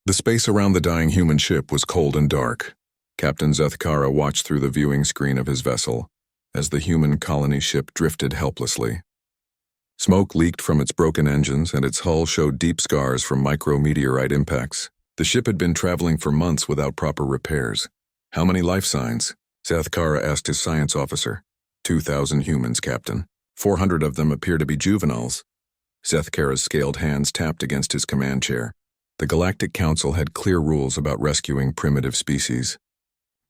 The space around the dying human ship was cold and dark. Captain Zethkara watched through the viewing screen of his vessel as the human colony ship drifted helplessly. Smoke leaked from its broken engines, and its hull showed deep scars from micrometeorite impacts. The ship had been traveling for months without proper repairs. "How many life signs?" Zethkara asked his science officer. 2,000 humans, Captain. 400 of them appear to be juveniles." Zethkara's scaled hands tapped against his command chair. The Galactic Council had clear rules about rescuing primitive species.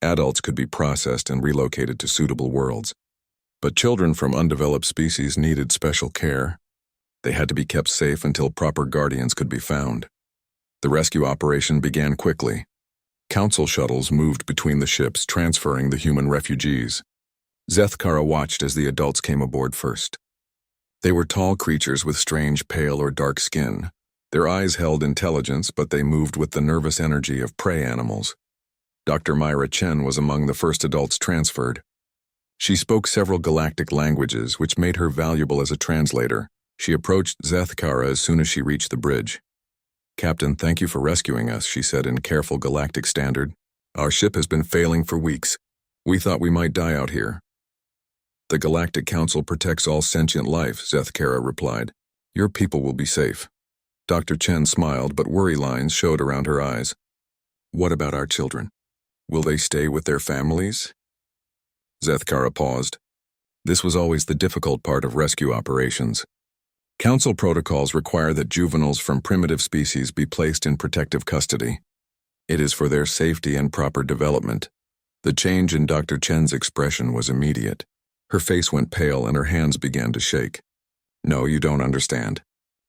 Adults could be processed and relocated to suitable worlds. But children from undeveloped species needed special care. They had to be kept safe until proper guardians could be found. The rescue operation began quickly. Council shuttles moved between the ships, transferring the human refugees. Zethkara watched as the adults came aboard first. They were tall creatures with strange pale or dark skin. Their eyes held intelligence, but they moved with the nervous energy of prey animals. Dr. Myra Chen was among the first adults transferred. She spoke several galactic languages, which made her valuable as a translator. She approached Zethkara as soon as she reached the bridge. "Captain, thank you for rescuing us," she said in careful galactic standard. "Our ship has been failing for weeks. We thought we might die out here." "The Galactic Council protects all sentient life," Zethkara replied. "Your people will be safe." Dr. Chen smiled, but worry lines showed around her eyes. "What about our children? Will they stay with their families?" Zethkara paused. This was always the difficult part of rescue operations. Council protocols require that juveniles from primitive species be placed in protective custody. It is for their safety and proper development. The change in Dr. Chen's expression was immediate. Her face went pale and her hands began to shake. "No, you don't understand.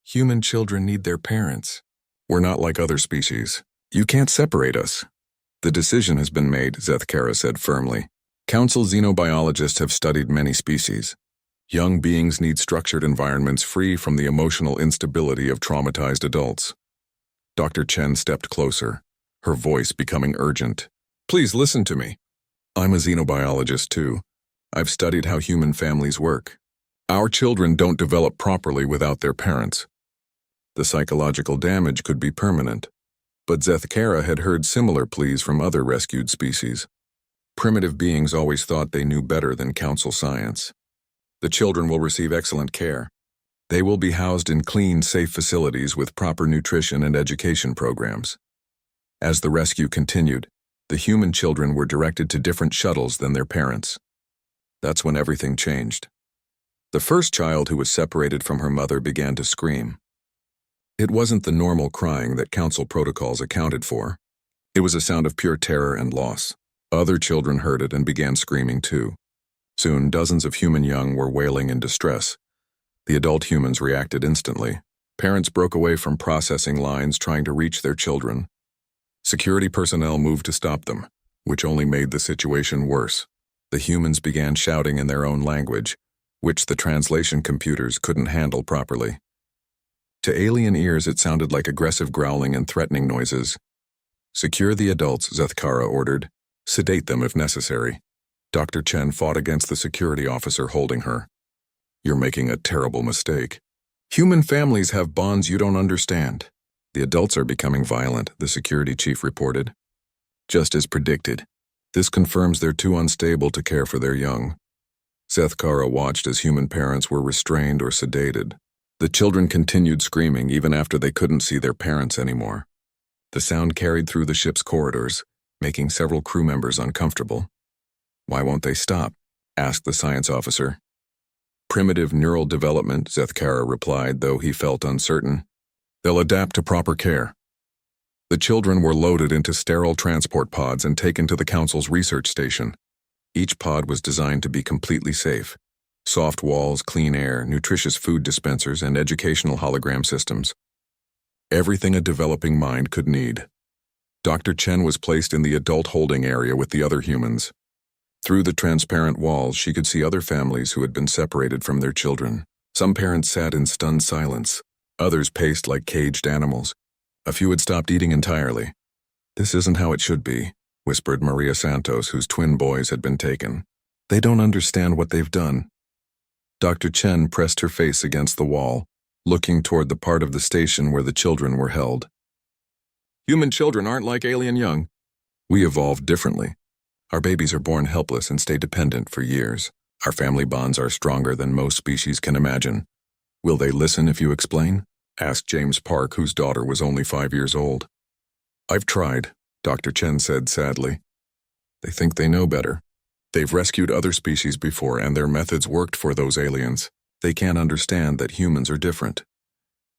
Human children need their parents. We're not like other species. You can't separate us." "The decision has been made," Zethkara said firmly. "Council xenobiologists have studied many species. Young beings need structured environments free from the emotional instability of traumatized adults." Dr. Chen stepped closer, her voice becoming urgent. "Please listen to me. I'm a xenobiologist too. I've studied how human families work. Our children don't develop properly without their parents. The psychological damage could be permanent." But Zethkara had heard similar pleas from other rescued species. Primitive beings always thought they knew better than Council science. "The children will receive excellent care. They will be housed in clean, safe facilities with proper nutrition and education programs." As the rescue continued, the human children were directed to different shuttles than their parents. That's when everything changed. The first child who was separated from her mother began to scream. It wasn't the normal crying that Council protocols accounted for. It was a sound of pure terror and loss. Other children heard it and began screaming too. Soon, dozens of human young were wailing in distress. The adult humans reacted instantly. Parents broke away from processing lines trying to reach their children. Security personnel moved to stop them, which only made the situation worse. The humans began shouting in their own language, which the translation computers couldn't handle properly. To alien ears, it sounded like aggressive growling and threatening noises. "Secure the adults," Zethkara ordered. "Sedate them if necessary." Dr. Chen fought against the security officer holding her. "You're making a terrible mistake. Human families have bonds you don't understand." "The adults are becoming violent," the security chief reported. "Just as predicted. This confirms they're too unstable to care for their young." Zethkara watched as human parents were restrained or sedated. The children continued screaming even after they couldn't see their parents anymore. The sound carried through the ship's corridors, making several crew members uncomfortable. "Why won't they stop?" asked the science officer. "Primitive neural development," Zethkara replied, though he felt uncertain. "They'll adapt to proper care." The children were loaded into sterile transport pods and taken to the Council's research station. Each pod was designed to be completely safe. Soft walls, clean air, nutritious food dispensers, and educational hologram systems. Everything a developing mind could need. Dr. Chen was placed in the adult holding area with the other humans. Through the transparent walls, she could see other families who had been separated from their children. Some parents sat in stunned silence. Others paced like caged animals. A few had stopped eating entirely. "This isn't how it should be," whispered Maria Santos, whose twin boys had been taken. "They don't understand what they've done." Dr. Chen pressed her face against the wall, looking toward the part of the station where the children were held. Human children aren't like alien young. We evolved differently. Our babies are born helpless and stay dependent for years. Our family bonds are stronger than most species can imagine. Will they listen if you explain? Asked James Park, whose daughter was only 5 years old. I've tried, Dr. Chen said sadly. They think they know better. They've rescued other species before and their methods worked for those aliens. They can't understand that humans are different.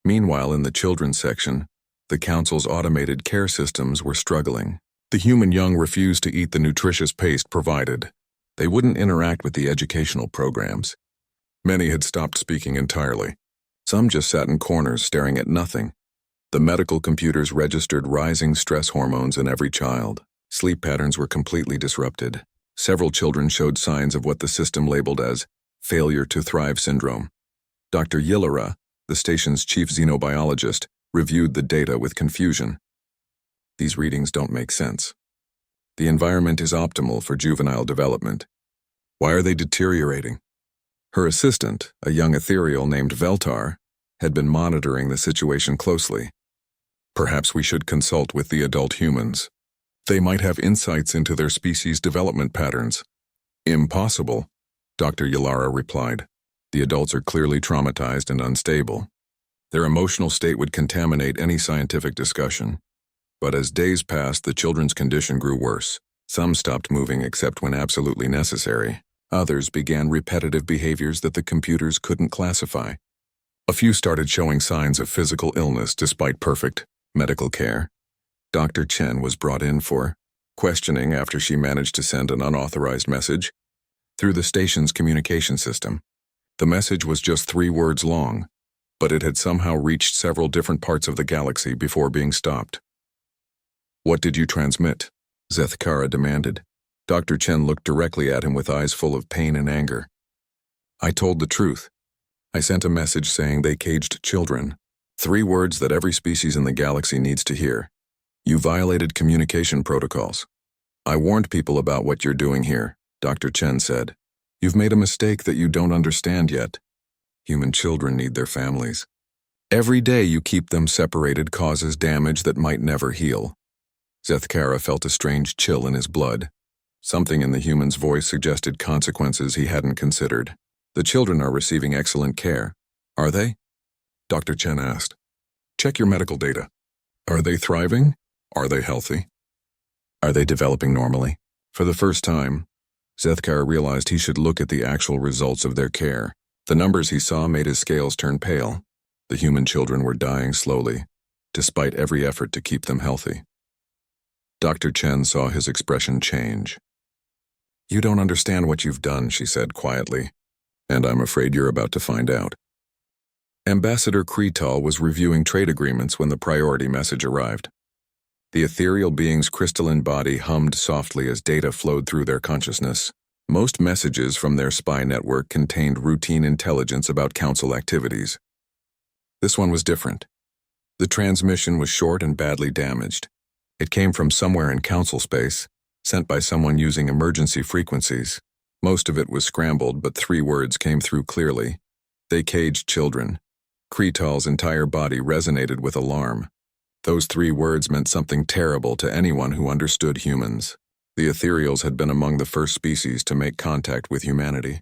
Meanwhile, in the children's section, the council's automated care systems were struggling. The human young refused to eat the nutritious paste provided. They wouldn't interact with the educational programs. Many had stopped speaking entirely. Some just sat in corners staring at nothing. The medical computers registered rising stress hormones in every child. Sleep patterns were completely disrupted. Several children showed signs of what the system labeled as failure to thrive syndrome. Dr. Yillera, the station's chief xenobiologist, reviewed the data with confusion. These readings don't make sense. The environment is optimal for juvenile development. Why are they deteriorating? Her assistant, a young ethereal named Veltar, had been monitoring the situation closely. Perhaps we should consult with the adult humans. They might have insights into their species' development patterns. Impossible, Dr. Yillera replied. The adults are clearly traumatized and unstable. Their emotional state would contaminate any scientific discussion. But as days passed, the children's condition grew worse. Some stopped moving except when absolutely necessary. Others began repetitive behaviors that the computers couldn't classify. A few started showing signs of physical illness despite perfect medical care. Dr. Chen was brought in for questioning after she managed to send an unauthorized message through the station's communication system. The message was just 3 words long, but it had somehow reached several different parts of the galaxy before being stopped. What did you transmit? Zethkara demanded. Dr. Chen looked directly at him with eyes full of pain and anger. I told the truth. I sent a message saying they caged children. 3 words that every species in the galaxy needs to hear. You violated communication protocols. I warned people about what you're doing here, Dr. Chen said. You've made a mistake that you don't understand yet. Human children need their families. Every day you keep them separated causes damage that might never heal. Zethkara felt a strange chill in his blood. Something in the human's voice suggested consequences he hadn't considered. The children are receiving excellent care. Are they? Dr. Chen asked. Check your medical data. Are they thriving? Are they healthy? Are they developing normally? For the first time, Zethkara realized he should look at the actual results of their care. The numbers he saw made his scales turn pale. The human children were dying slowly, despite every effort to keep them healthy. Dr. Chen saw his expression change. You don't understand what you've done, she said quietly, and I'm afraid you're about to find out. Ambassador Kretal was reviewing trade agreements when the priority message arrived. The ethereal being's crystalline body hummed softly as data flowed through their consciousness. Most messages from their spy network contained routine intelligence about council activities. This one was different. The transmission was short and badly damaged. It came from somewhere in council space, sent by someone using emergency frequencies. Most of it was scrambled, but 3 words came through clearly. They caged children. Kretal's entire body resonated with alarm. Those 3 words meant something terrible to anyone who understood humans. The ethereals had been among the first species to make contact with humanity,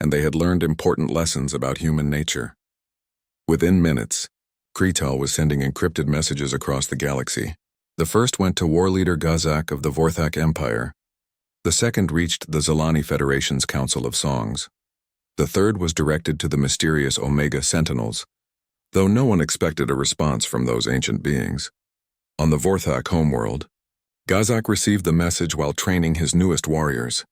and they had learned important lessons about human nature. Within minutes, Kretal was sending encrypted messages across the galaxy. The first went to war leader Gazak of the Vorthak Empire. The second reached the Zalani Federation's Council of Songs. The third was directed to the mysterious Omega Sentinels, though no one expected a response from those ancient beings. On the Vorthak homeworld, Gazak received the message while training his newest warriors.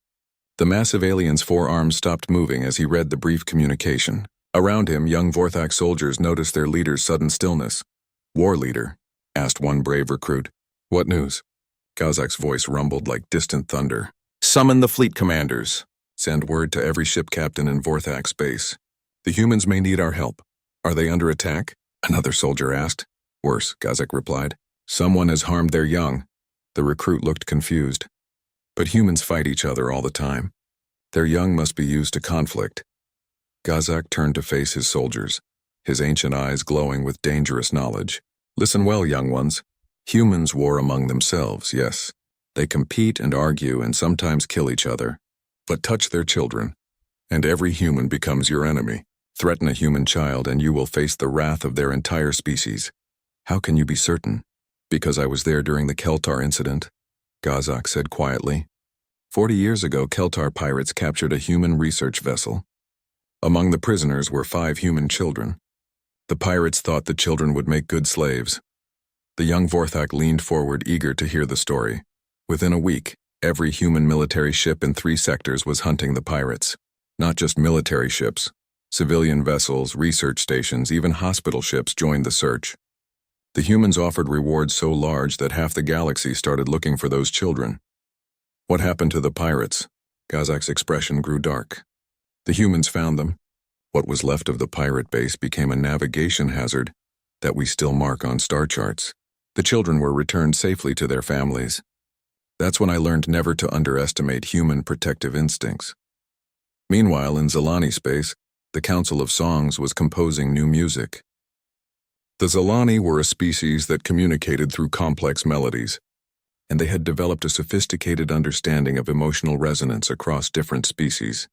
The massive alien's forearms stopped moving as he read the brief communication. Around him, young Vorthak soldiers noticed their leader's sudden stillness. War leader, asked one brave recruit. What news? Gazak's voice rumbled like distant thunder. Summon the fleet commanders. Send word to every ship captain in Vorthak space. The humans may need our help. Are they under attack? Another soldier asked. Worse, Gazak replied. Someone has harmed their young. The recruit looked confused. But humans fight each other all the time. Their young must be used to conflict. Gazak turned to face his soldiers, his ancient eyes glowing with dangerous knowledge. Listen well, young ones. Humans war among themselves, yes. They compete and argue and sometimes kill each other. But touch their children, and every human becomes your enemy. Threaten a human child and you will face the wrath of their entire species. How can you be certain? Because I was there during the Keltar incident, Gazak said quietly. 40 years ago, Keltar pirates captured a human research vessel. Among the prisoners were 5 human children. The pirates thought the children would make good slaves. The young Vorthak leaned forward, eager to hear the story. Within a week, every human military ship in 3 sectors was hunting the pirates. Not just military ships. Civilian vessels, research stations, even hospital ships joined the search. The humans offered rewards so large that half the galaxy started looking for those children. What happened to the pirates? Gazak's expression grew dark. The humans found them. What was left of the pirate base became a navigation hazard that we still mark on star charts. The children were returned safely to their families. That's when I learned never to underestimate human protective instincts. Meanwhile, in Zalani space, the Council of Songs was composing new music. The Zalani were a species that communicated through complex melodies, and they had developed a sophisticated understanding of emotional resonance across different species.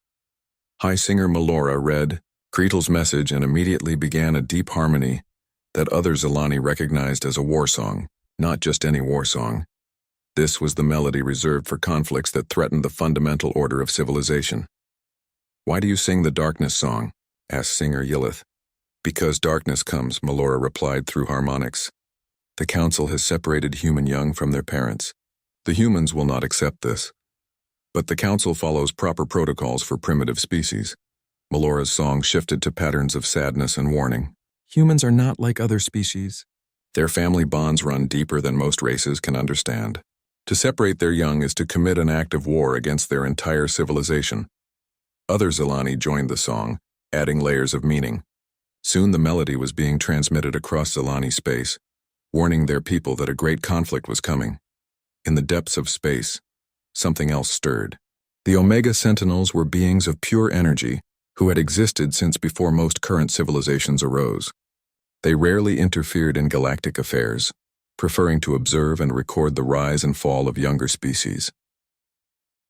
High singer Melora read Kreetl's message and immediately began a deep harmony that other Zalani recognized as a war song, not just any war song. This was the melody reserved for conflicts that threatened the fundamental order of civilization. "Why do you sing the darkness song?" asked singer Yillith. "Because darkness comes," Melora replied through harmonics. "The council has separated human young from their parents. The humans will not accept this. But the council follows proper protocols for primitive species." Melora's song shifted to patterns of sadness and warning. "Humans are not like other species. Their family bonds run deeper than most races can understand. To separate their young is to commit an act of war against their entire civilization." Other Zalani joined the song, adding layers of meaning. Soon the melody was being transmitted across Zalani space, warning their people that a great conflict was coming. In the depths of space, something else stirred. The Omega Sentinels were beings of pure energy who had existed since before most current civilizations arose. They rarely interfered in galactic affairs, preferring to observe and record the rise and fall of younger species.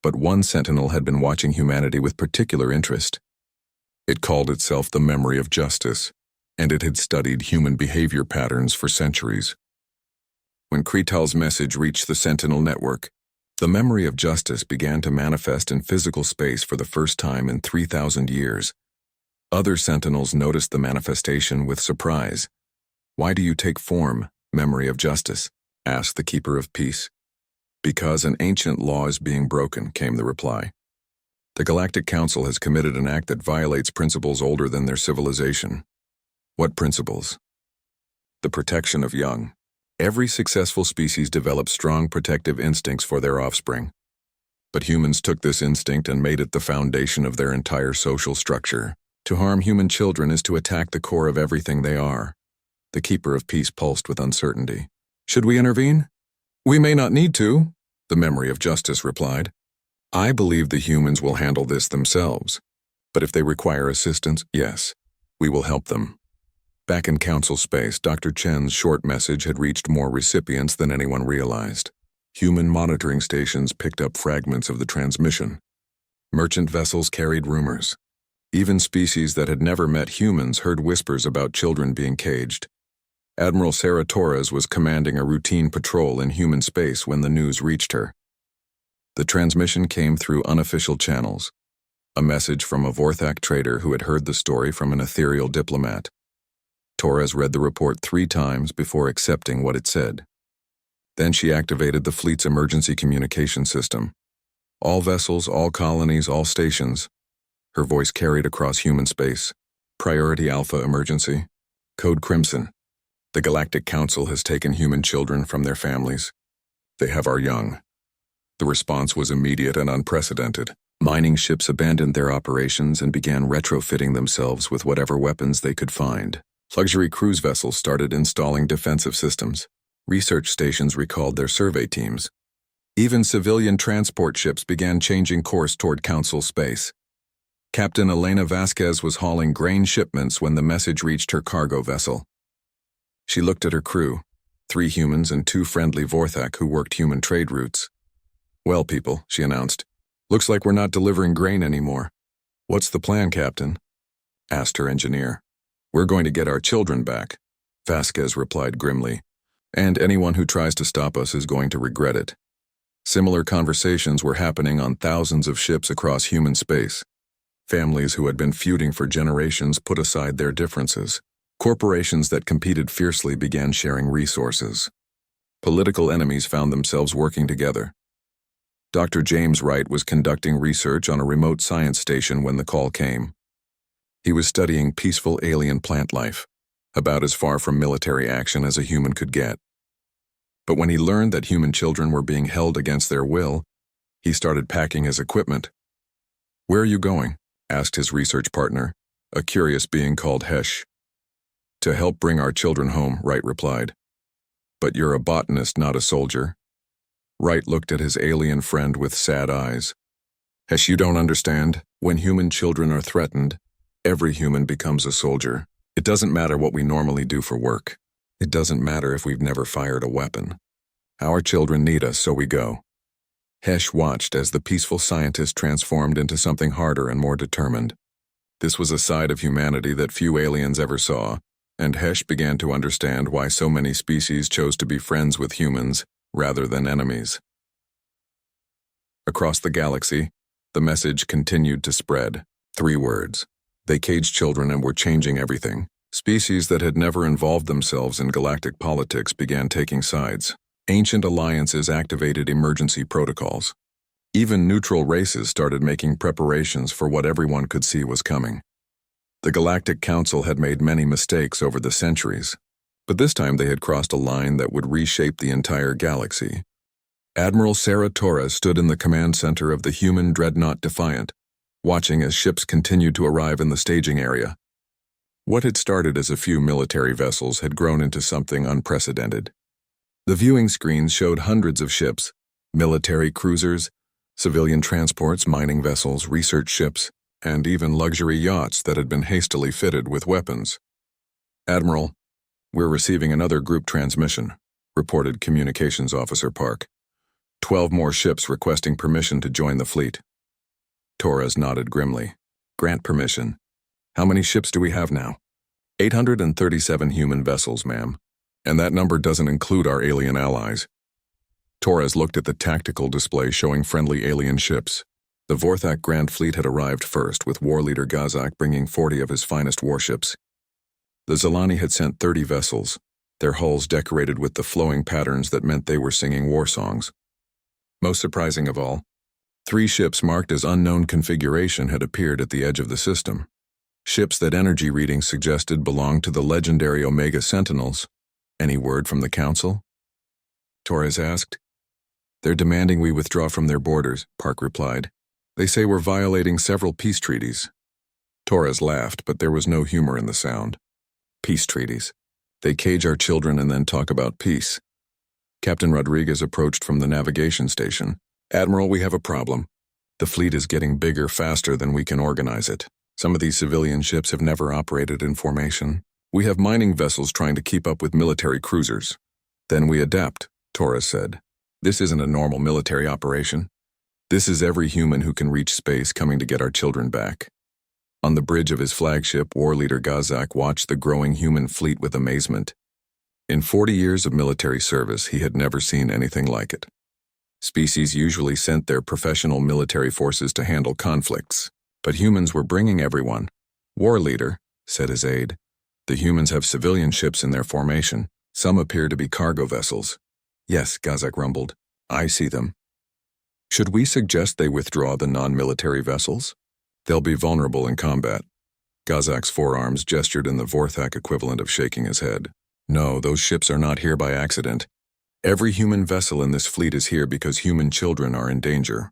But one Sentinel had been watching humanity with particular interest. It called itself the Memory of Justice, and it had studied human behavior patterns for centuries. When Kreetl's message reached the Sentinel network, the Memory of Justice began to manifest in physical space for the first time in 3,000 years. Other Sentinels noticed the manifestation with surprise. "Why do you take form, Memory of Justice?" asked the Keeper of Peace. "Because an ancient law is being broken," came the reply. "The Galactic Council has committed an act that violates principles older than their civilization." "What principles?" "The protection of young. Every successful species develops strong protective instincts for their offspring. But humans took this instinct and made it the foundation of their entire social structure. To harm human children is to attack the core of everything they are." The Keeper of Peace pulsed with uncertainty. "Should we intervene?" "We may not need to," the Memory of Justice replied. "I believe the humans will handle this themselves. But if they require assistance, yes, we will help them." Back in Council space, Dr. Chen's short message had reached more recipients than anyone realized. Human monitoring stations picked up fragments of the transmission. Merchant vessels carried rumors. Even species that had never met humans heard whispers about children being caged. Admiral Sarah Torres was commanding a routine patrol in human space when the news reached her. The transmission came through unofficial channels. A message from a Vorthak trader who had heard the story from an ethereal diplomat. Torres read the report 3 times before accepting what it said. Then she activated the fleet's emergency communication system. "All vessels, all colonies, all stations." Her voice carried across human space. "Priority Alpha emergency. Code Crimson. The Galactic Council has taken human children from their families. They have our young." The response was immediate and unprecedented. Mining ships abandoned their operations and began retrofitting themselves with whatever weapons they could find. Luxury cruise vessels started installing defensive systems. Research stations recalled their survey teams. Even civilian transport ships began changing course toward Council space. Captain Elena Vasquez was hauling grain shipments when the message reached her cargo vessel. She looked at her crew. 3 humans and 2 friendly Vorthak who worked human trade routes. "Well, people," she announced, "looks like we're not delivering grain anymore." "What's the plan, Captain?" asked her engineer. "We're going to get our children back," Vasquez replied grimly, "and anyone who tries to stop us is going to regret it." Similar conversations were happening on thousands of ships across human space. Families who had been feuding for generations put aside their differences. Corporations that competed fiercely began sharing resources. Political enemies found themselves working together. Dr. James Wright was conducting research on a remote science station when the call came. He was studying peaceful alien plant life, about as far from military action as a human could get. But when he learned that human children were being held against their will, he started packing his equipment. "Where are you going?" asked his research partner, a curious being called Hesh. "To help bring our children home," Wright replied. "But you're a botanist, not a soldier." Wright looked at his alien friend with sad eyes. "Hesh, you don't understand. When human children are threatened, every human becomes a soldier. It doesn't matter what we normally do for work. It doesn't matter if we've never fired a weapon. Our children need us, so we go." Hesh watched as the peaceful scientist transformed into something harder and more determined. This was a side of humanity that few aliens ever saw, and Hesh began to understand why so many species chose to be friends with humans rather than enemies. Across the galaxy, the message continued to spread. 3 words. They caged children and were changing everything. Species that had never involved themselves in galactic politics began taking sides. Ancient alliances activated emergency protocols. Even neutral races started making preparations for what everyone could see was coming. The Galactic Council had made many mistakes over the centuries, but this time they had crossed a line that would reshape the entire galaxy. Admiral Sarah Torres stood in the command center of the human dreadnought Defiant, watching as ships continued to arrive in the staging area. What had started as a few military vessels had grown into something unprecedented. The viewing screens showed hundreds of ships, military cruisers, civilian transports, mining vessels, research ships, and even luxury yachts that had been hastily fitted with weapons. "Admiral, we're receiving another group transmission," reported Communications Officer Park. 12 more ships requesting permission to join the fleet." Torres nodded grimly. "Grant permission. How many ships do we have now?" 837 human vessels, ma'am. And that number doesn't include our alien allies." Torres looked at the tactical display showing friendly alien ships. The Vorthak Grand Fleet had arrived first, with war leader Gazak bringing 40 of his finest warships. The Zalani had sent 30 vessels, their hulls decorated with the flowing patterns that meant they were singing war songs. Most surprising of all, 3 ships marked as unknown configuration had appeared at the edge of the system. Ships that energy readings suggested belonged to the legendary Omega Sentinels. "Any word from the Council?" Torres asked. "They're demanding we withdraw from their borders," Park replied. "They say we're violating several peace treaties." Torres laughed, but there was no humor in the sound. "Peace treaties. They cage our children and then talk about peace." Captain Rodriguez approached from the navigation station. "Admiral, we have a problem. The fleet is getting bigger faster than we can organize it. Some of these civilian ships have never operated in formation. We have mining vessels trying to keep up with military cruisers." "Then we adapt," Torres said. "This isn't a normal military operation. This is every human who can reach space coming to get our children back." On the bridge of his flagship, war leader Gazak watched the growing human fleet with amazement. In 40 years of military service, he had never seen anything like it. Species usually sent their professional military forces to handle conflicts, but humans were bringing everyone. "War leader," said his aide, "the humans have civilian ships in their formation. Some appear to be cargo vessels." "Yes," Gazak rumbled. "I see them." "Should we suggest they withdraw the non-military vessels? They'll be vulnerable in combat." Gazak's forearms gestured in the Vorthak equivalent of shaking his head. "No, those ships are not here by accident. Every human vessel in this fleet is here because human children are in danger.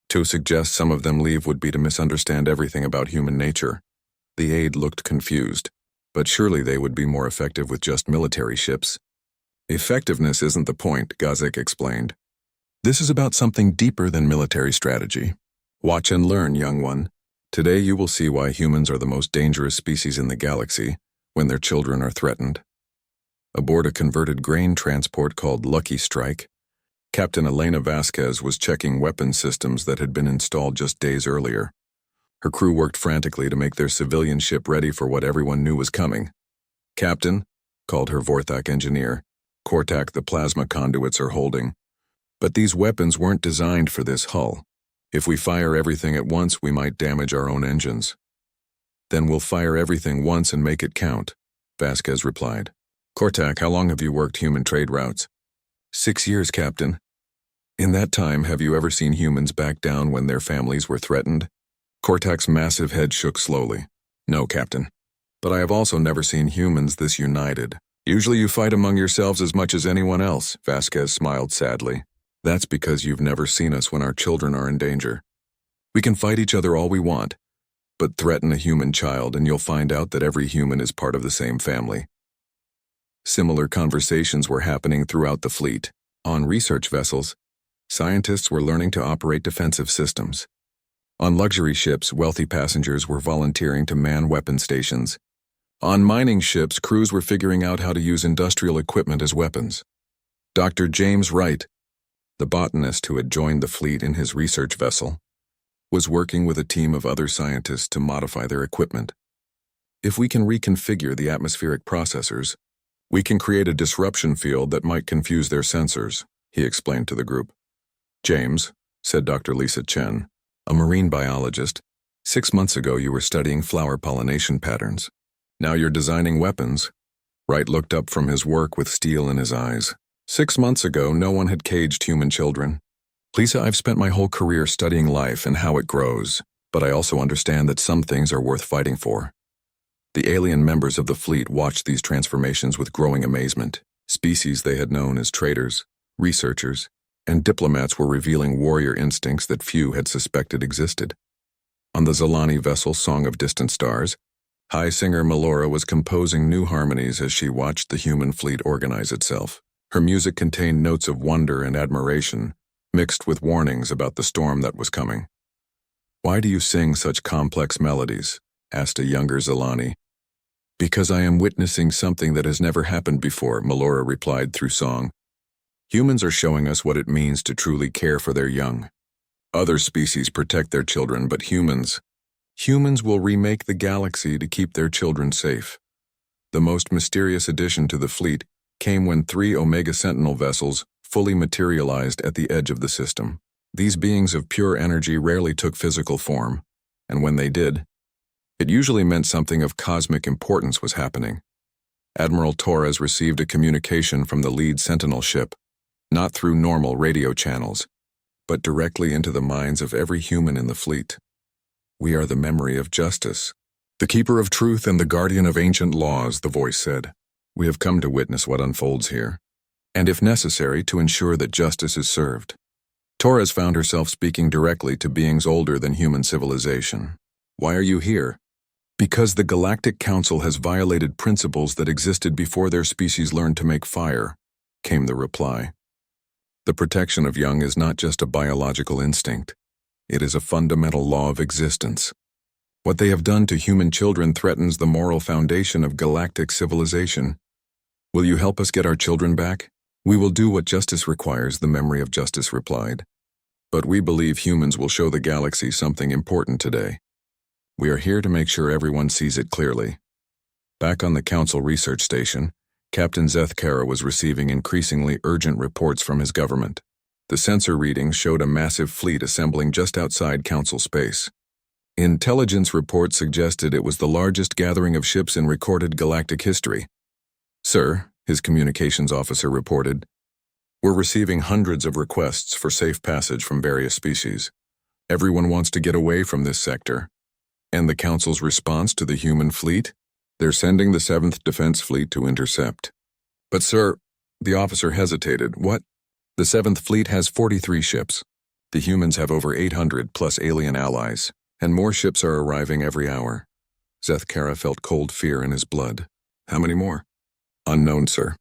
To suggest some of them leave would be to misunderstand everything about human nature." The aide looked confused. "But surely they would be more effective with just military ships." "Effectiveness isn't the point," Gazak explained. "This is about something deeper than military strategy. Watch and learn, young one. Today you will see why humans are the most dangerous species in the galaxy when their children are threatened." Aboard a converted grain transport called Lucky Strike, Captain Elena Vasquez was checking weapon systems that had been installed just days earlier. Her crew worked frantically to make their civilian ship ready for what everyone knew was coming. "Captain," called her Vorthak engineer, "Kortak, the plasma conduits are holding. But these weapons weren't designed for this hull. If we fire everything at once, we might damage our own engines." "Then we'll fire everything once and make it count," Vasquez replied. "Kortak, how long have you worked human trade routes?" 6 years, Captain." "In that time, have you ever seen humans back down when their families were threatened?" Kortak's massive head shook slowly. "No, Captain. But I have also never seen humans this united. Usually you fight among yourselves as much as anyone else," Vasquez smiled sadly. "That's because you've never seen us when our children are in danger. We can fight each other all we want, but threaten a human child and you'll find out that every human is part of the same family." Similar conversations were happening throughout the fleet. On research vessels, scientists were learning to operate defensive systems. On luxury ships, wealthy passengers were volunteering to man weapon stations. On mining ships, crews were figuring out how to use industrial equipment as weapons. Dr. James Wright, the botanist who had joined the fleet in his research vessel, was working with a team of other scientists to modify their equipment. "If we can reconfigure the atmospheric processors, we can create a disruption field that might confuse their sensors," he explained to the group. "James," said Dr. Lisa Chen, a marine biologist, "6 months ago you were studying flower pollination patterns. Now you're designing weapons." Wright looked up from his work with steel in his eyes. "6 months ago, no one had caged human children. Lisa, I've spent my whole career studying life and how it grows, but I also understand that some things are worth fighting for." The alien members of the fleet watched these transformations with growing amazement. Species they had known as traders, researchers, and diplomats were revealing warrior instincts that few had suspected existed. On the Zalani vessel Song of Distant Stars, high singer Melora was composing new harmonies as she watched the human fleet organize itself. Her music contained notes of wonder and admiration, mixed with warnings about the storm that was coming. "Why do you sing such complex melodies?" asked a younger Zalani. "Because I am witnessing something that has never happened before," Melora replied through song. "Humans are showing us what it means to truly care for their young. Other species protect their children, but humans will remake the galaxy to keep their children safe." The most mysterious addition to the fleet came when 3 Omega Sentinel vessels fully materialized at the edge of the system. These beings of pure energy rarely took physical form, and when they did, it usually meant something of cosmic importance was happening. Admiral Torres received a communication from the lead Sentinel ship, not through normal radio channels, but directly into the minds of every human in the fleet. "We are the memory of justice, the keeper of truth and the guardian of ancient laws," the voice said. "We have come to witness what unfolds here, and if necessary, to ensure that justice is served." Torres found herself speaking directly to beings older than human civilization. "Why are you here?" "Because the Galactic Council has violated principles that existed before their species learned to make fire," came the reply. "The protection of young is not just a biological instinct. It is a fundamental law of existence. What they have done to human children threatens the moral foundation of galactic civilization. Will you help us get our children back?" "We will do what justice requires," the memory of justice replied. "But we believe humans will show the galaxy something important today. We are here to make sure everyone sees it clearly." Back on the Council research station, Captain Zethkara was receiving increasingly urgent reports from his government. The sensor readings showed a massive fleet assembling just outside Council space. Intelligence reports suggested it was the largest gathering of ships in recorded galactic history. "Sir," his communications officer reported, "we're receiving hundreds of requests for safe passage from various species. Everyone wants to get away from this sector." "And the Council's response to the human fleet?" "They're sending the 7th Defense Fleet to intercept." "But sir," the officer hesitated, "what?" "The 7th Fleet has 43 ships. The humans have over 800 plus alien allies, and more ships are arriving every hour." Zethkara felt cold fear in his blood. "How many more?" "Unknown, sir.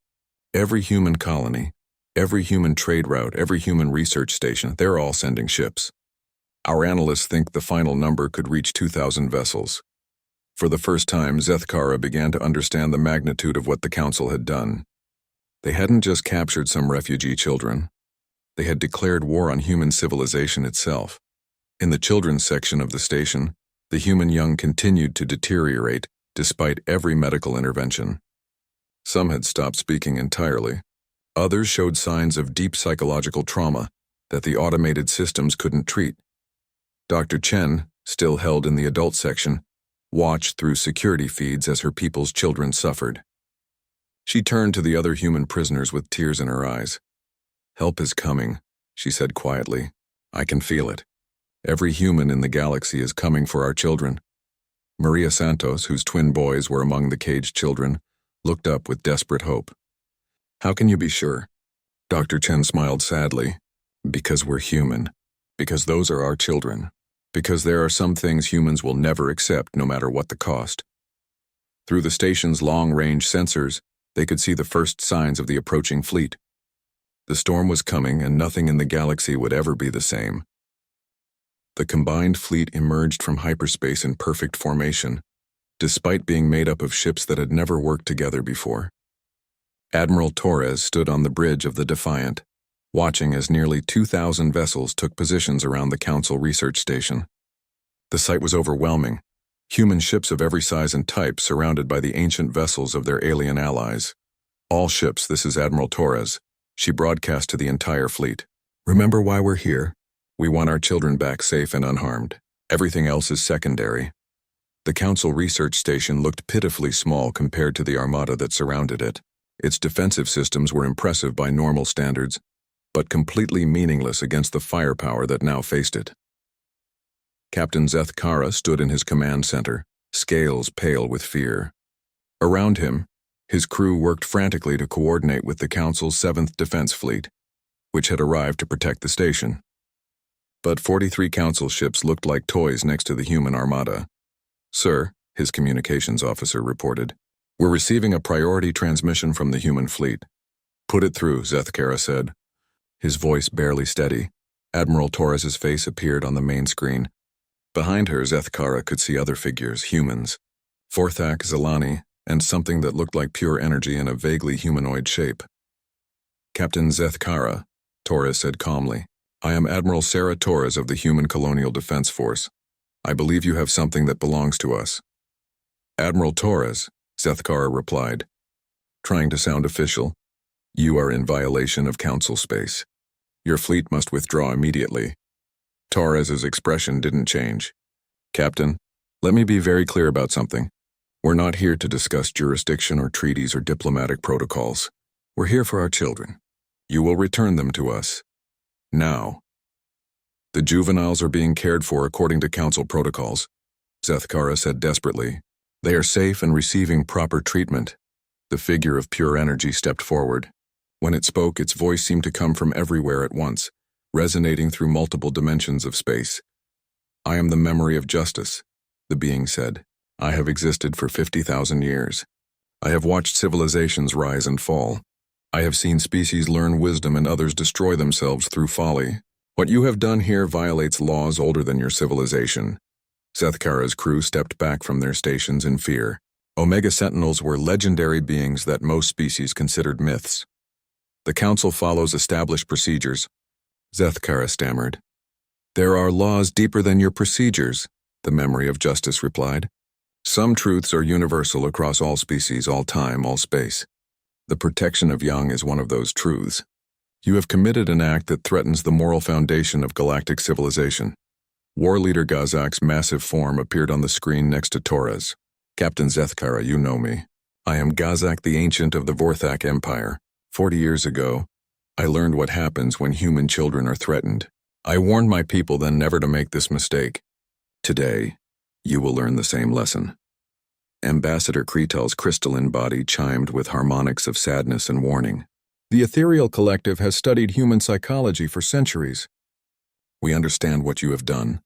Every human colony, every human trade route, every human research station, they're all sending ships. Our analysts think the final number could reach 2,000 vessels." For the first time, Zethkara began to understand the magnitude of what the Council had done. They hadn't just captured some refugee children. They had declared war on human civilization itself. In the children's section of the station, the human young continued to deteriorate despite every medical intervention. Some had stopped speaking entirely. Others showed signs of deep psychological trauma that the automated systems couldn't treat. Dr. Chen, still held in the adult section, watched through security feeds as her people's children suffered. She turned to the other human prisoners with tears in her eyes. "Help is coming," she said quietly. "I can feel it. Every human in the galaxy is coming for our children." Maria Santos, whose twin boys were among the caged children, looked up with desperate hope. "How can you be sure?" Dr. Chen smiled sadly. "Because we're human. Because those are our children. Because there are some things humans will never accept, no matter what the cost." Through the station's long-range sensors, they could see the first signs of the approaching fleet. The storm was coming, and nothing in the galaxy would ever be the same. The combined fleet emerged from hyperspace in perfect formation, despite being made up of ships that had never worked together before. Admiral Torres stood on the bridge of the Defiant, watching as nearly 2,000 vessels took positions around the Council research station. The sight was overwhelming. Human ships of every size and type surrounded by the ancient vessels of their alien allies. "All ships, this is Admiral Torres," she broadcast to the entire fleet. "Remember why we're here? We want our children back safe and unharmed. Everything else is secondary." The Council research station looked pitifully small compared to the armada that surrounded it. Its defensive systems were impressive by normal standards, but completely meaningless against the firepower that now faced it. Captain Zeth Kara stood in his command center, scales pale with fear. Around him, his crew worked frantically to coordinate with the Council's 7th Defense Fleet, which had arrived to protect the station. But 43 Council ships looked like toys next to the human armada. "Sir," his communications officer reported, "we're receiving a priority transmission from the human fleet." "Put it through," Zeth Kara said, his voice barely steady. Admiral Torres's face appeared on the main screen. Behind her, Zeth Kara could see other figures, humans. Forthak, Zelani, and something that looked like pure energy in a vaguely humanoid shape. "Captain Zeth Kara," Torres said calmly, "I am Admiral Sarah Torres of the Human Colonial Defense Force. I believe you have something that belongs to us." "Admiral Torres," Zeth Kara replied, trying to sound official, "you are in violation of Council space. Your fleet must withdraw immediately." Torres's expression didn't change. "Captain, let me be very clear about something. We're not here to discuss jurisdiction or treaties or diplomatic protocols. We're here for our children. You will return them to us. Now." "The juveniles are being cared for according to Council protocols," Zeth Kara said desperately. "They are safe and receiving proper treatment." The figure of pure energy stepped forward. When it spoke, its voice seemed to come from everywhere at once, resonating through multiple dimensions of space. "I am the memory of justice," the being said. "I have existed for 50,000 years. I have watched civilizations rise and fall. I have seen species learn wisdom and others destroy themselves through folly. What you have done here violates laws older than your civilization." Zeth Kara's crew stepped back from their stations in fear. Omega Sentinels were legendary beings that most species considered myths. "The Council follows established procedures," Zeth Kara stammered. "There are laws deeper than your procedures," the memory of justice replied. "Some truths are universal across all species, all time, all space. The protection of young is one of those truths. You have committed an act that threatens the moral foundation of galactic civilization." War Leader Gazak's massive form appeared on the screen next to Torres. "Captain Zeth Kara, you know me. I am Gazak the Ancient of the Vorthak Empire. 40 years ago, I learned what happens when human children are threatened. I warned my people then never to make this mistake. Today, you will learn the same lesson." Ambassador Kretal's crystalline body chimed with harmonics of sadness and warning. "The Ethereal Collective has studied human psychology for centuries. We understand what you have done.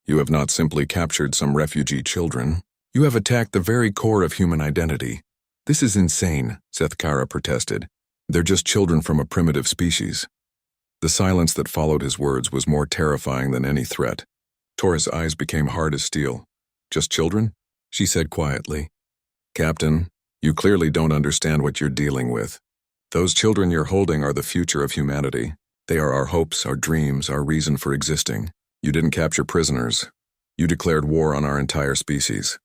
You have not simply captured some refugee children. You have attacked the very core of human identity. This is insane," Zeth Kara protested. "They're just children from a primitive species." The silence that followed his words was more terrifying than any threat. Torres' eyes became hard as steel. "Just children?" she said quietly. "Captain, you clearly don't understand what you're dealing with. Those children you're holding are the future of humanity. They are our hopes, our dreams, our reason for existing. You didn't capture prisoners. You declared war on our entire species.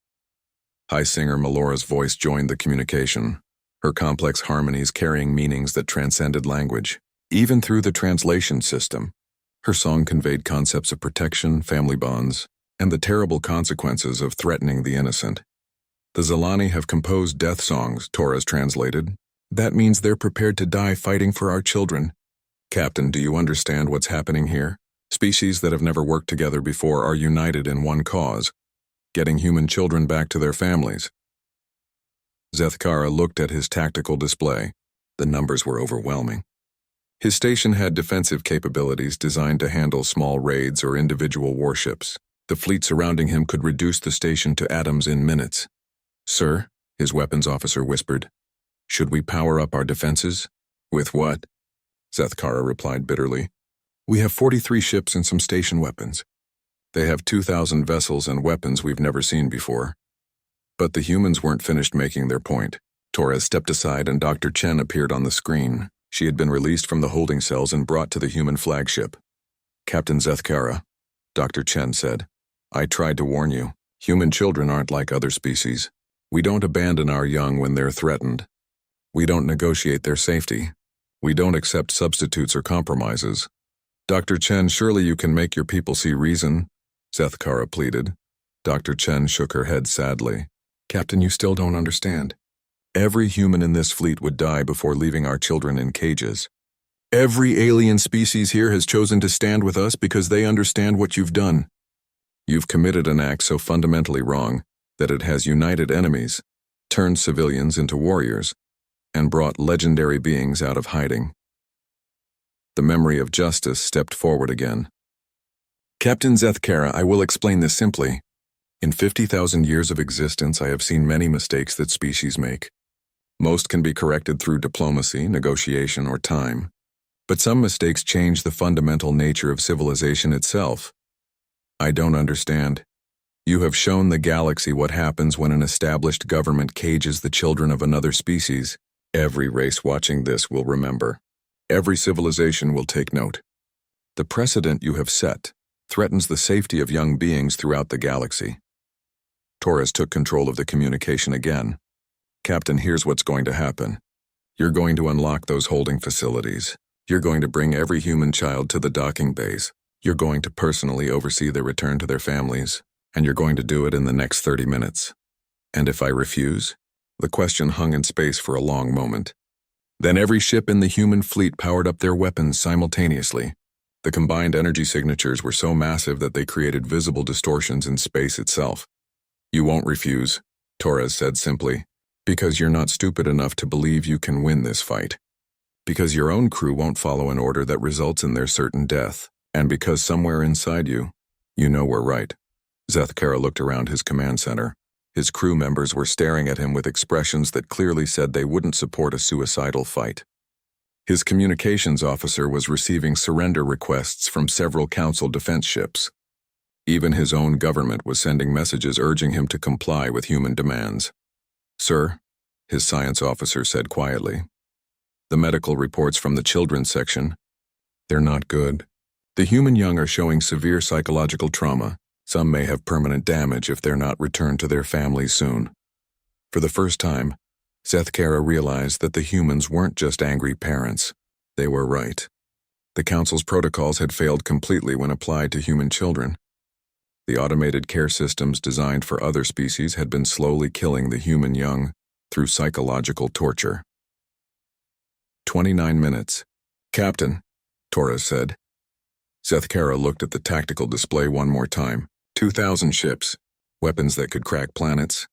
High singer Melora's voice joined the communication, her complex harmonies carrying meanings that transcended language. Even through the translation system, her song conveyed concepts of protection, family bonds, and the terrible consequences of threatening the innocent. The Zilani have composed death songs, Torres translated. That means they're prepared to die fighting for our children. Captain, do you understand what's happening here? Species that have never worked together before are united in one cause, getting human children back to their families. Zethkara looked at his tactical display. The numbers were overwhelming. His station had defensive capabilities designed to handle small raids or individual warships. The fleet surrounding him could reduce the station to atoms in minutes. Sir, his weapons officer whispered, should we power up our defenses? With what? Zethkara replied bitterly. We have 43 ships and some station weapons. They have 2,000 vessels and weapons we've never seen before. But the humans weren't finished making their point. Torres stepped aside and Dr. Chen appeared on the screen. She had been released from the holding cells and brought to the human flagship. Captain Zethkara, Dr. Chen said, I tried to warn you. Human children aren't like other species. We don't abandon our young when they're threatened. We don't negotiate their safety. We don't accept substitutes or compromises. Dr. Chen, surely you can make your people see reason, Zethkara pleaded. Dr. Chen shook her head sadly. Captain, you still don't understand. Every human in this fleet would die before leaving our children in cages. Every alien species here has chosen to stand with us because they understand what you've done. You've committed an act so fundamentally wrong that it has united enemies, turned civilians into warriors, and brought legendary beings out of hiding. The memory of justice stepped forward again. Captain Zethkara, I will explain this simply. In 50,000 years of existence, I have seen many mistakes that species make. Most can be corrected through diplomacy, negotiation, or time. But some mistakes change the fundamental nature of civilization itself. I don't understand. You have shown the galaxy what happens when an established government cages the children of another species. Every race watching this will remember. Every civilization will take note. The precedent you have set threatens the safety of young beings throughout the galaxy. Torres took control of the communication again. Captain, here's what's going to happen. You're going to unlock those holding facilities. You're going to bring every human child to the docking bays. You're going to personally oversee their return to their families, and you're going to do it in the next 30 minutes. And if I refuse? The question hung in space for a long moment. Then every ship in the human fleet powered up their weapons simultaneously. The combined energy signatures were so massive that they created visible distortions in space itself. You won't refuse, Torres said simply, because you're not stupid enough to believe you can win this fight. Because your own crew won't follow an order that results in their certain death, and because somewhere inside you, you know we're right. Zethkara looked around his command center. His crew members were staring at him with expressions that clearly said they wouldn't support a suicidal fight. His communications officer was receiving surrender requests from several Council defense ships. Even his own government was sending messages urging him to comply with human demands. Sir, his science officer said quietly. The medical reports from the children's section, they're not good. The human young are showing severe psychological trauma. Some may have permanent damage if they're not returned to their families soon. For the first time, Zethkara realized that the humans weren't just angry parents. They were right. The Council's protocols had failed completely when applied to human children. The automated care systems designed for other species had been slowly killing the human young through psychological torture. 29 minutes. Captain, Torres said. Zethkara looked at the tactical display one more time. 2,000 ships, weapons that could crack planets,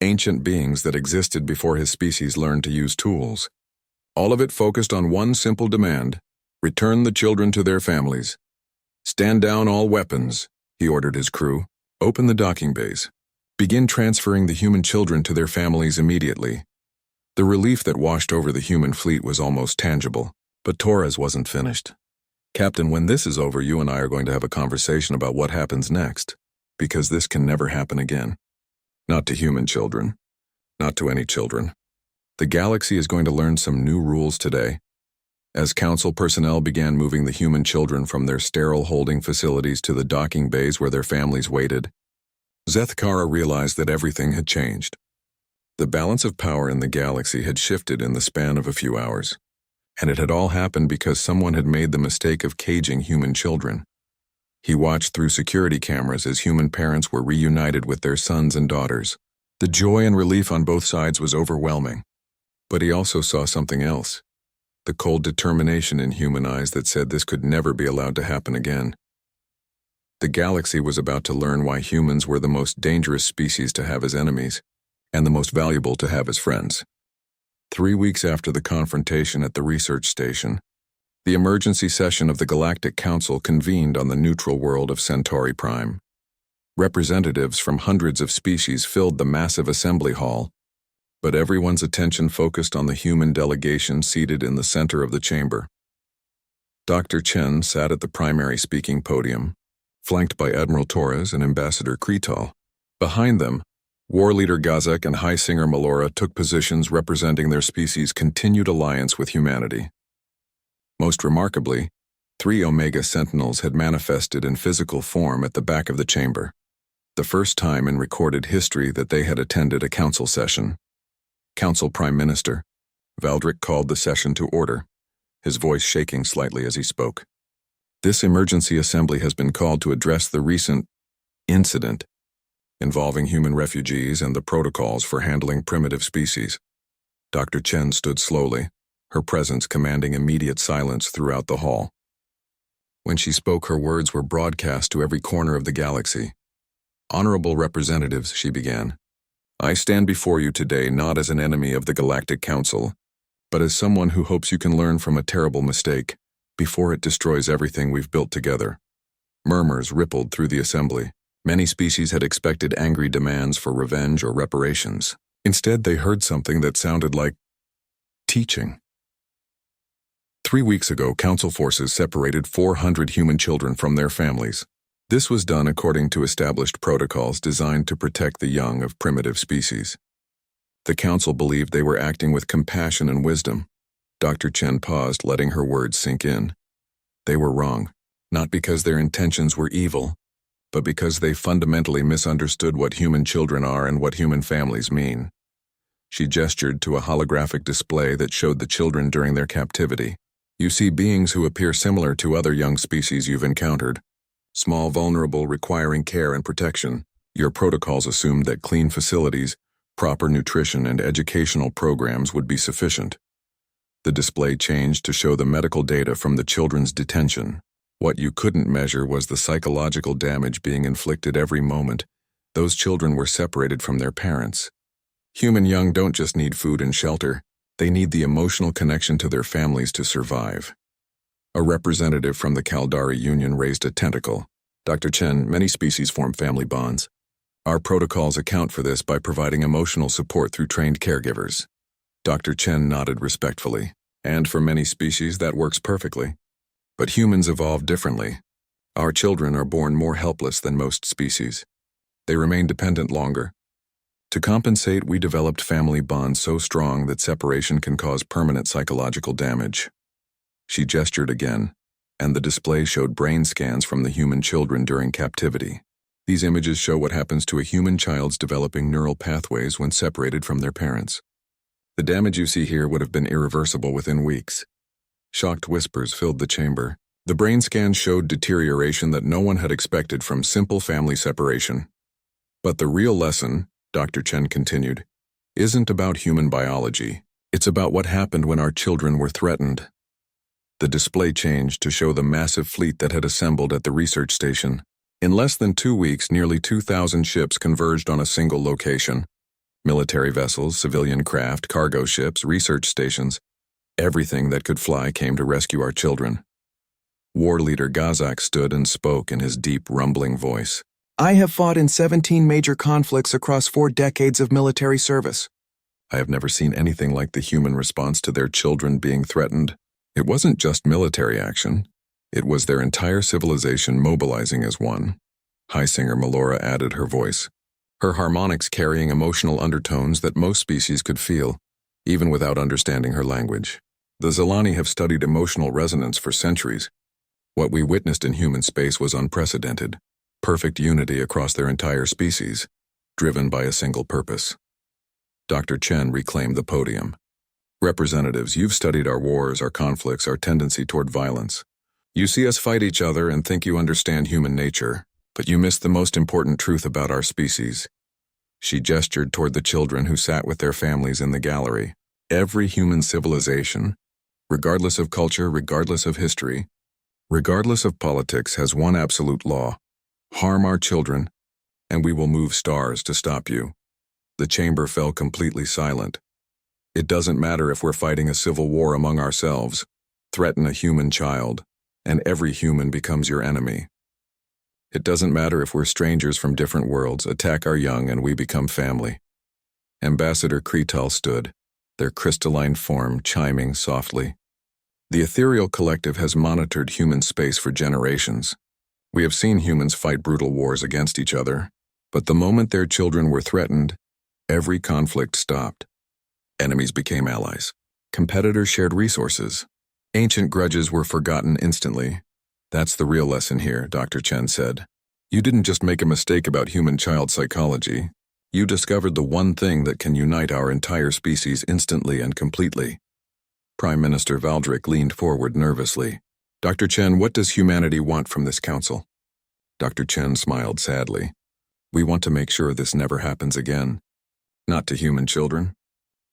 ancient beings that existed before his species learned to use tools. All of it focused on one simple demand: return the children to their families. Stand down all weapons, he ordered his crew. Open the docking bays. Begin transferring the human children to their families immediately. The relief that washed over the human fleet was almost tangible, but Torres wasn't finished. Captain, when this is over, you and I are going to have a conversation about what happens next, because this can never happen again. Not to human children. Not to any children. The galaxy is going to learn some new rules today. As council personnel began moving the human children from their sterile holding facilities to the docking bays where their families waited, Zethkara realized that everything had changed. The balance of power in the galaxy had shifted in the span of a few hours, and it had all happened because someone had made the mistake of caging human children. He watched through security cameras as human parents were reunited with their sons and daughters. The joy and relief on both sides was overwhelming. But he also saw something else, the cold determination in human eyes that said this could never be allowed to happen again. The galaxy was about to learn why humans were the most dangerous species to have as enemies, and the most valuable to have as friends. 3 weeks after the confrontation at the research station, the emergency session of the Galactic Council convened on the neutral world of Centauri Prime. Representatives from hundreds of species filled the massive assembly hall, but everyone's attention focused on the human delegation seated in the center of the chamber. Dr. Chen sat at the primary speaking podium, flanked by Admiral Torres and Ambassador Kretal. Behind them, War Leader Gazek and High Singer Melora took positions representing their species' continued alliance with humanity. Most remarkably, 3 Omega Sentinels had manifested in physical form at the back of the chamber, the first time in recorded history that they had attended a council session. Council Prime Minister Valdric called the session to order, his voice shaking slightly as he spoke. This emergency assembly has been called to address the recent incident involving human refugees and the protocols for handling primitive species. Dr. Chen stood slowly, her presence commanding immediate silence throughout the hall. When she spoke, her words were broadcast to every corner of the galaxy. Honorable representatives, she began. I stand before you today not as an enemy of the Galactic Council, but as someone who hopes you can learn from a terrible mistake before it destroys everything we've built together. Murmurs rippled through the assembly. Many species had expected angry demands for revenge or reparations. Instead, they heard something that sounded like teaching. 3 weeks ago, Council forces separated 400 human children from their families. This was done according to established protocols designed to protect the young of primitive species. The Council believed they were acting with compassion and wisdom. Dr. Chen paused, letting her words sink in. They were wrong, not because their intentions were evil, but because they fundamentally misunderstood what human children are and what human families mean. She gestured to a holographic display that showed the children during their captivity. You see beings who appear similar to other young species you've encountered. Small, vulnerable, requiring care and protection. Your protocols assumed that clean facilities, proper nutrition, and educational programs would be sufficient. The display changed to show the medical data from the children's detention. What you couldn't measure was the psychological damage being inflicted every moment. Those children were separated from their parents. Human young don't just need food and shelter, they need the emotional connection to their families to survive. A representative from the Caldari Union raised a tentacle. Dr. Chen, many species form family bonds. Our protocols account for this by providing emotional support through trained caregivers. Dr. Chen nodded respectfully. And for many species, that works perfectly. But humans evolve differently. Our children are born more helpless than most species. They remain dependent longer. To compensate, we developed family bonds so strong that separation can cause permanent psychological damage. She gestured again, and the display showed brain scans from the human children during captivity. These images show what happens to a human child's developing neural pathways when separated from their parents. The damage you see here would have been irreversible within weeks. Shocked whispers filled the chamber. The brain scans showed deterioration that no one had expected from simple family separation. But the real lesson, Dr. Chen continued, isn't about human biology. It's about what happened when our children were threatened. The display changed to show the massive fleet that had assembled at the research station. In less than 2 weeks, nearly 2,000 ships converged on a single location. Military vessels, civilian craft, cargo ships, research stations. Everything that could fly came to rescue our children. War Leader Gazak stood and spoke in his deep, rumbling voice. I have fought in 17 major conflicts across 4 decades of military service. I have never seen anything like the human response to their children being threatened. It wasn't just military action. It was their entire civilization mobilizing as one. High Singer Melora added her voice, her harmonics carrying emotional undertones that most species could feel. even without understanding her language. The Zilani have studied emotional resonance for centuries. What we witnessed in human space was unprecedented. Perfect unity across their entire species, driven by a single purpose. Dr. Chen reclaimed the podium. Representatives, you've studied our wars, our conflicts, our tendency toward violence. You see us fight each other and think you understand human nature, but you miss the most important truth about our species. She gestured toward the children who sat with their families in the gallery. Every human civilization, regardless of culture, regardless of history, regardless of politics, has one absolute law: harm our children, and we will move stars to stop you. The chamber fell completely silent. It doesn't matter if we're fighting a civil war among ourselves. Threaten a human child, and every human becomes your enemy. It doesn't matter if we're strangers from different worlds. Attack our young and we become family. Ambassador Kretal stood, their crystalline form chiming softly. The ethereal collective has monitored human space for generations. We have seen humans fight brutal wars against each other, but the moment their children were threatened, every conflict stopped. Enemies became allies. Competitors shared resources. Ancient grudges were forgotten instantly. That's the real lesson here, Dr. Chen said. You didn't just make a mistake about human-child psychology. You discovered the one thing that can unite our entire species instantly and completely. Prime Minister Valdrick leaned forward nervously. Dr. Chen, what does humanity want from this council? Dr. Chen smiled sadly. We want to make sure this never happens again. Not to human children.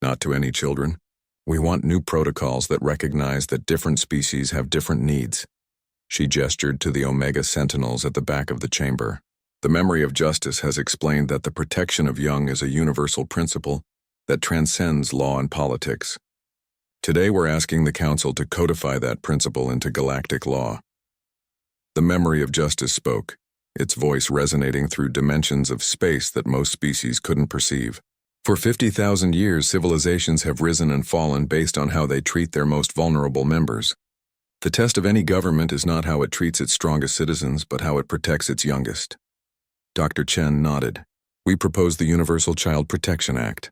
Not to any children. We want new protocols that recognize that different species have different needs. She gestured to the Omega Sentinels at the back of the chamber. The memory of justice has explained that the protection of young is a universal principle that transcends law and politics. Today we're asking the Council to codify that principle into galactic law. The memory of justice spoke, its voice resonating through dimensions of space that most species couldn't perceive. For 50,000 years, civilizations have risen and fallen based on how they treat their most vulnerable members. The test of any government is not how it treats its strongest citizens, but how it protects its youngest. Dr. Chen nodded. We propose the Universal Child Protection Act.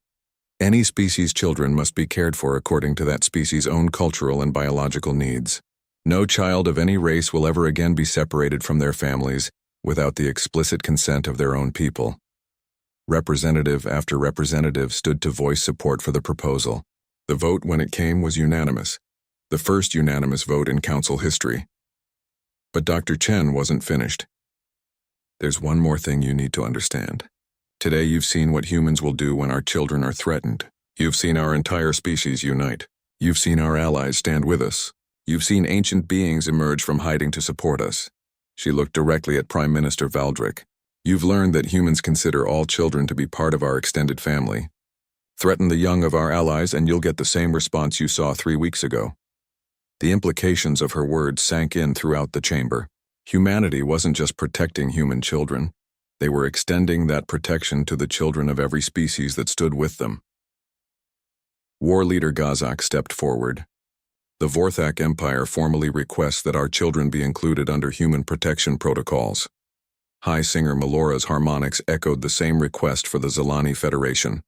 Any species' children must be cared for according to that species' own cultural and biological needs. No child of any race will ever again be separated from their families without the explicit consent of their own people. Representative after representative stood to voice support for the proposal. The vote, when it came, was unanimous. The first unanimous vote in council history. But Dr. Chen wasn't finished. There's one more thing you need to understand. Today you've seen what humans will do when our children are threatened. You've seen our entire species unite. You've seen our allies stand with us. You've seen ancient beings emerge from hiding to support us. She looked directly at Prime Minister Valdrick. You've learned that humans consider all children to be part of our extended family. Threaten the young of our allies and you'll get the same response you saw 3 weeks ago. The implications of her words sank in throughout the chamber. Humanity wasn't just protecting human children. They were extending that protection to the children of every species that stood with them. War leader Gazak stepped forward. The Vorthak Empire formally requests that our children be included under human protection protocols. High singer Melora's harmonics echoed the same request for the Zilani Federation.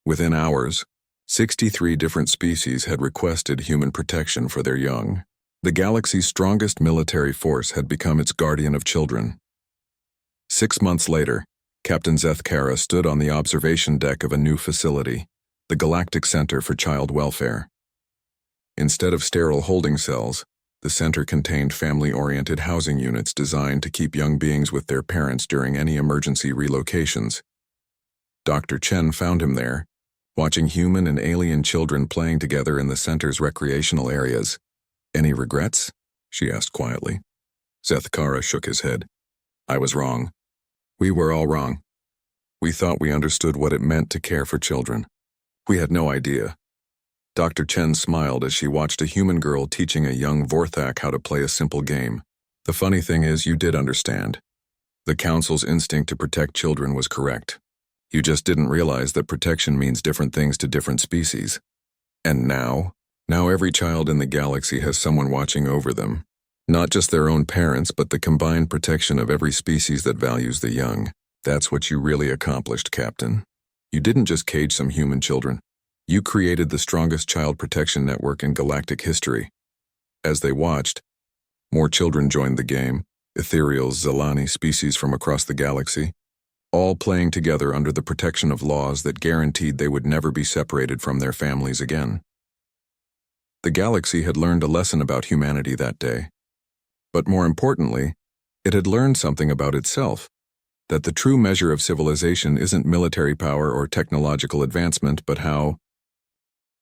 Within hours, 63 different species had requested human protection for their young. The galaxy's strongest military force had become its guardian of children. 6 months later, Captain Zethkara stood on the observation deck of a new facility, the Galactic Center for Child Welfare. Instead of sterile holding cells, the center contained family-oriented housing units designed to keep young beings with their parents during any emergency relocations. Dr. Chen found him there, watching human and alien children playing together in the center's recreational areas. Any regrets? She asked quietly. Zethkara shook his head. I was wrong. We were all wrong. We thought we understood what it meant to care for children. We had no idea. Dr. Chen smiled as she watched a human girl teaching a young Vorthak how to play a simple game. The funny thing is, you did understand. The Council's instinct to protect children was correct. You just didn't realize that protection means different things to different species. And now every child in the galaxy has someone watching over them. Not just their own parents, but the combined protection of every species that values the young. That's what you really accomplished, Captain. You didn't just cage some human children. You created the strongest child protection network in galactic history. As they watched, more children joined the game, ethereals, Zelani species from across the galaxy, all playing together under the protection of laws that guaranteed they would never be separated from their families again. The galaxy had learned a lesson about humanity that day. But more importantly, it had learned something about itself, that the true measure of civilization isn't military power or technological advancement, but how,